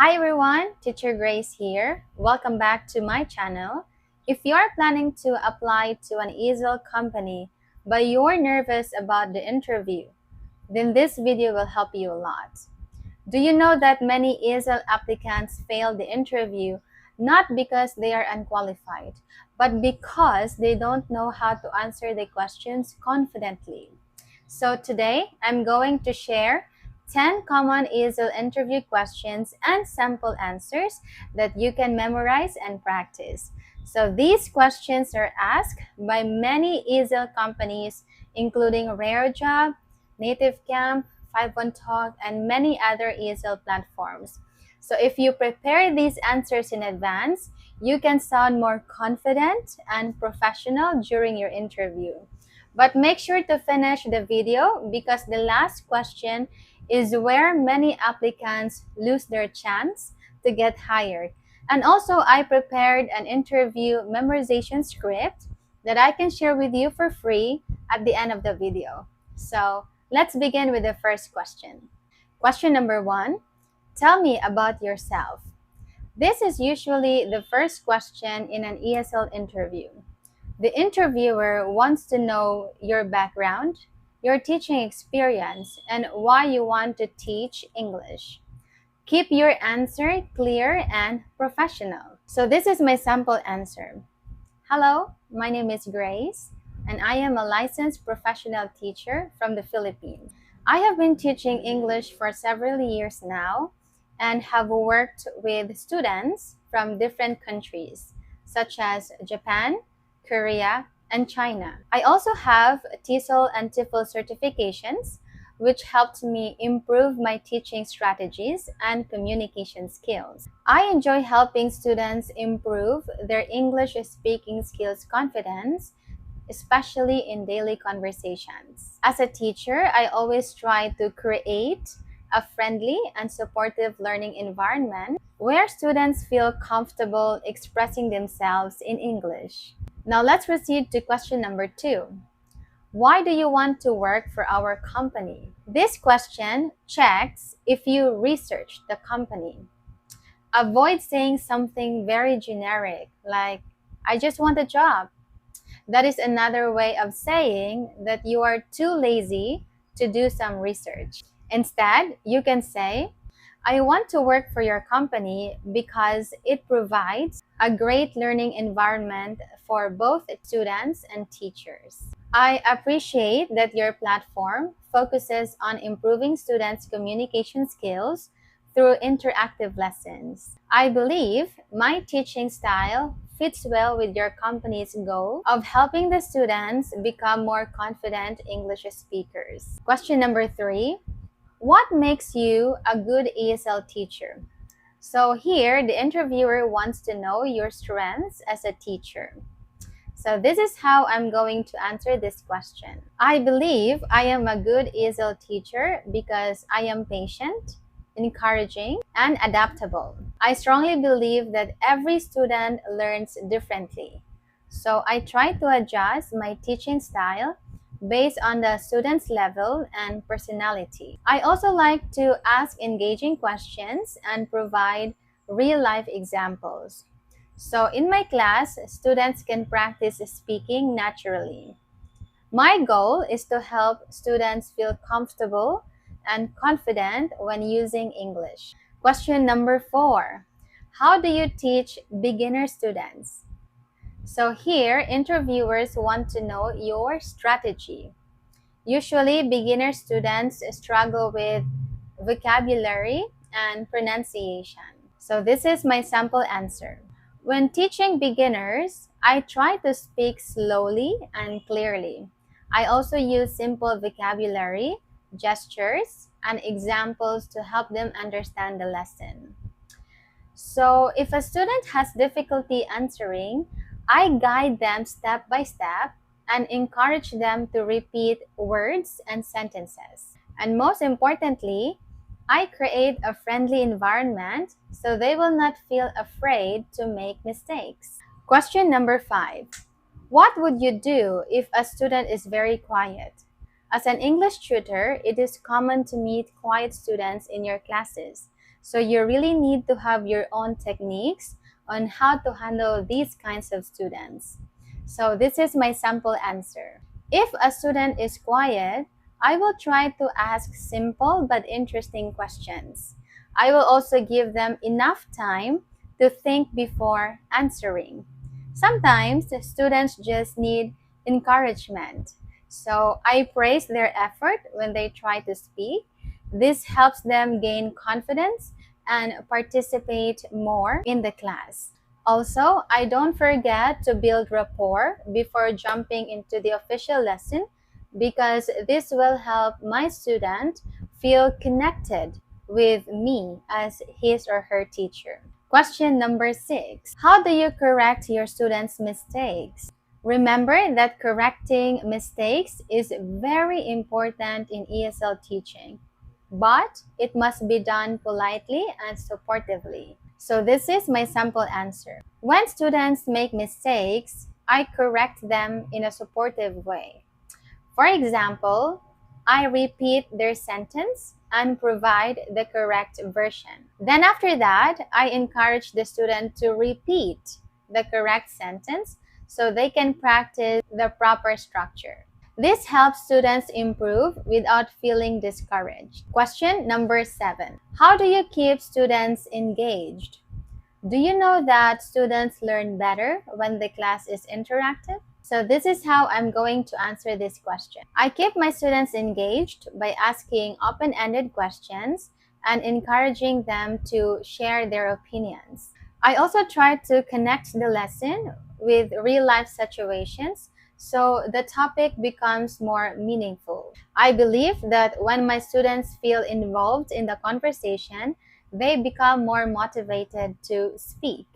Hi everyone, Teacher Grace here. Welcome back to my channel. If you are planning to apply to an ESL company but you're nervous about the interview, then this video will help you a lot. Do you know that many ESL applicants fail the interview not because they are unqualified, but because they don't know how to answer the questions confidently? So today, I'm going to share 10 common ESL interview questions and sample answers that you can memorize and practice. So these questions are asked by many ESL companies including 𝗪𝗁𝗁𝗁𝐷, Native Camp, 51Talk, and many other ESL platforms. So if you prepare these answers in advance, you can sound more confident and professional during your interview. But make sure to finish the video because the last question is where many applicants lose their chance to get hired. And also, I prepared an interview memorization script that I can share with you for free at the end of the video. So let's begin with the first question. Question number 1, tell me about yourself. This is usually the first question in an ESL interview. The interviewer wants to know your background, your teaching experience, and why you want to teach English. Keep your answer clear and professional. So this is my sample answer. Hello, my name is Grace, and I am a licensed professional teacher from the Philippines. I have been teaching English for several years now and have worked with students from different countries, such as Japan, Korea, and China. I also have TESOL and TOEFL certifications, which helped me improve my teaching strategies and communication skills. I enjoy helping students improve their English speaking skills confidence, especially in daily conversations. As a teacher, I always try to create a friendly and supportive learning environment where students feel comfortable expressing themselves in English. Now let's proceed to question number 2. Why do you want to work for our company? This question checks if you researched the company. Avoid saying something very generic like, I just want a job. That is another way of saying that you are too lazy to do some research. Instead, you can say, I want to work for your company because it provides a great learning environment for both students and teachers. I appreciate that your platform focuses on improving students' communication skills through interactive lessons. I believe my teaching style fits well with your company's goal of helping the students become more confident English speakers. Question number 3. What makes you a good ESL teacher? So here, the interviewer wants to know your strengths as a teacher. So this is how I'm going to answer this question. I believe I am a good ESL teacher because I am patient, encouraging, and adaptable. I strongly believe that every student learns differently. So I try to adjust my teaching style based on the student's level and personality. I also like to ask engaging questions and provide real-life examples. So in my class, students can practice speaking naturally. My goal is to help students feel comfortable and confident when using English. Question number 4. How do you teach beginner students? So here, interviewers want to know your strategy. Usually, beginner students struggle with vocabulary and pronunciation. So this is my sample answer. When teaching beginners, I try to speak slowly and clearly. I also use simple vocabulary, gestures, and examples to help them understand the lesson. So if a student has difficulty answering, I guide them step by step and encourage them to repeat words and sentences. And most importantly, I create a friendly environment so they will not feel afraid to make mistakes. Question number 5. What would you do if a student is very quiet? As an English tutor, it is common to meet quiet students in your classes So you really need to have your own techniques on how to handle these kinds of students. So this is my sample answer. If a student is quiet, I will try to ask simple but interesting questions. I will also give them enough time to think before answering. Sometimes the students just need encouragement. So I praise their effort when they try to speak. This helps them gain confidence and participate more in the class. Also, I don't forget to build rapport before jumping into the official lesson because this will help my student feel connected with me as his or her teacher. Question number 6. How do you correct your students' mistakes? Remember that correcting mistakes is very important in ESL teaching, but it must be done politely and supportively. So this is my sample answer. When students make mistakes, I correct them in a supportive way. For example, I repeat their sentence and provide the correct version. Then after that, I encourage the student to repeat the correct sentence so they can practice the proper structure. This helps students improve without feeling discouraged. Question number 7. How do you keep students engaged? Do you know that students learn better when the class is interactive? So this is how I'm going to answer this question. I keep my students engaged by asking open-ended questions and encouraging them to share their opinions. I also try to connect the lesson with real-life situations so the topic becomes more meaningful. I believe that when my students feel involved in the conversation, they become more motivated to speak.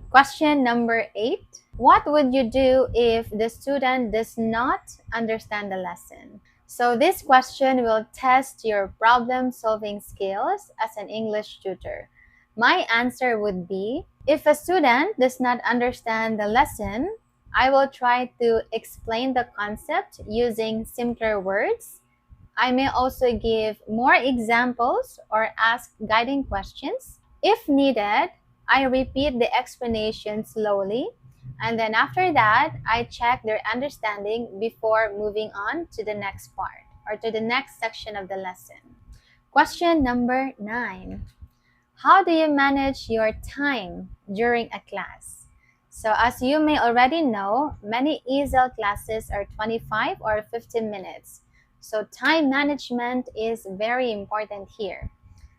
Question number 8. What would you do if the student does not understand the lesson? So this question will test your problem-solving skills as an English tutor. My answer would be, if a student does not understand the lesson, I will try to explain the concept using simpler words. I may also give more examples or ask guiding questions. If needed, I repeat the explanation slowly, and then after that, I check their understanding before moving on to the next part or to the next section of the lesson. Question number 9. How do you manage your time during a class? So as you may already know, many ESL classes are 25 or 15 minutes. So time management is very important here.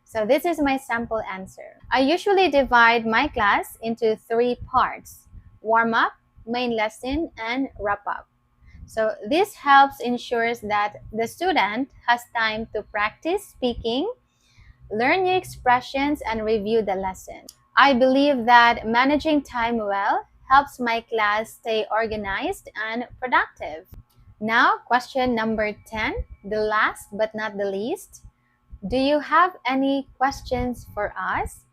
So this is my sample answer. I usually divide my class into 3 parts: warm-up, main lesson, and wrap-up. So this helps ensures that the student has time to practice speaking, learn new expressions, and review the lesson. I believe that managing time well helps my class stay organized and productive. Now, question number 10, the last but not the least. Do you have any questions for us?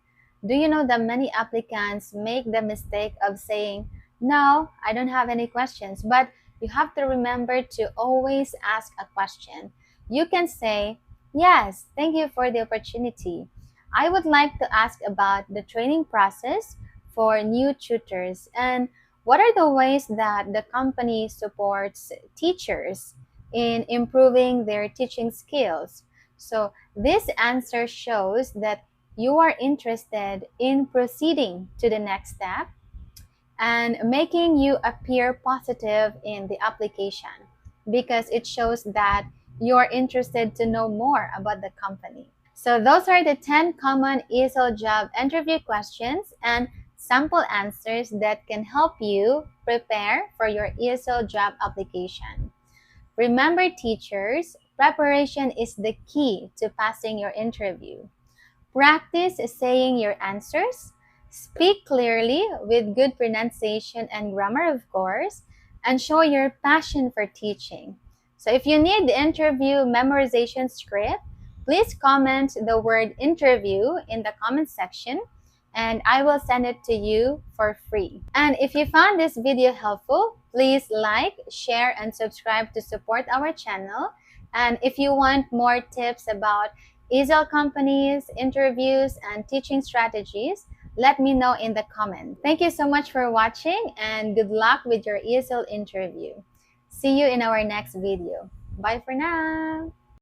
Do you know that many applicants make the mistake of saying, "No, I don't have any questions," but you have to remember to always ask a question. You can say, "Yes, thank you for the opportunity. I would like to ask about the training process for new tutors and what are the ways that the company supports teachers in improving their teaching skills." So this answer shows that you are interested in proceeding to the next step and making you appear positive in the application because it shows that you are interested to know more about the company. So those are the 10 common ESL job interview questions and sample answers that can help you prepare for your ESL job application. Remember, teachers, preparation is the key to passing your interview. Practice saying your answers, speak clearly with good pronunciation and grammar, of course, and show your passion for teaching. So if you need the interview memorization script, please comment the word interview in the comment section and I will send it to you for free. And if you found this video helpful, please like, share, and subscribe to support our channel. And if you want more tips about ESL companies, interviews, and teaching strategies? Let me know in the comments. Thank you so much for watching and good luck with your ESL interview. See you in our next video. Bye for now.